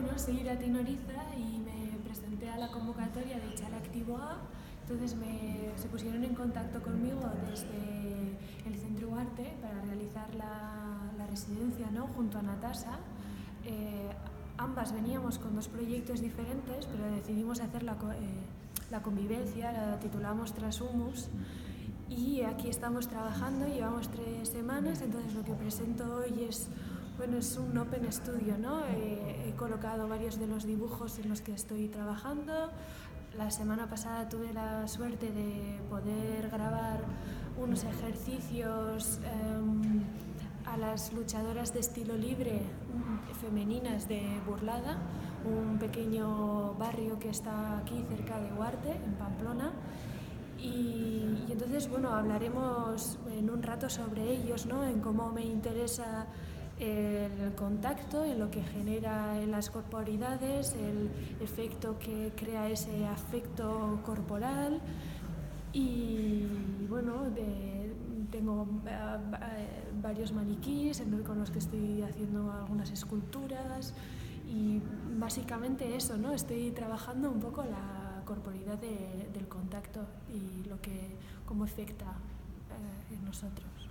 Bueno, soy Irati Noriza y me presenté a la convocatoria de Echar Activo A. Entonces se pusieron en contacto conmigo desde el Centro Ugarte para realizar la residencia, ¿no?, junto a Natasa. Ambas veníamos con dos proyectos diferentes, pero decidimos hacer la convivencia, la titulamos Transhumus. Y aquí estamos trabajando, llevamos 3 semanas, entonces lo que presento hoy es un Open Studio, ¿no? He colocado varios de los dibujos en los que estoy trabajando. La semana pasada tuve la suerte de poder grabar unos ejercicios a las luchadoras de estilo libre femeninas de Burlada, un pequeño barrio que está aquí cerca de Ugarte, en Pamplona. Y entonces, bueno, hablaremos en un rato sobre ellos, ¿no?, en cómo me interesa el contacto, en lo que genera en las corporidades, el efecto que crea ese afecto corporal. Y bueno, tengo varios maniquís con los que estoy haciendo algunas esculturas y básicamente eso, ¿no? Estoy trabajando un poco la corporidad del contacto y cómo afecta en nosotros.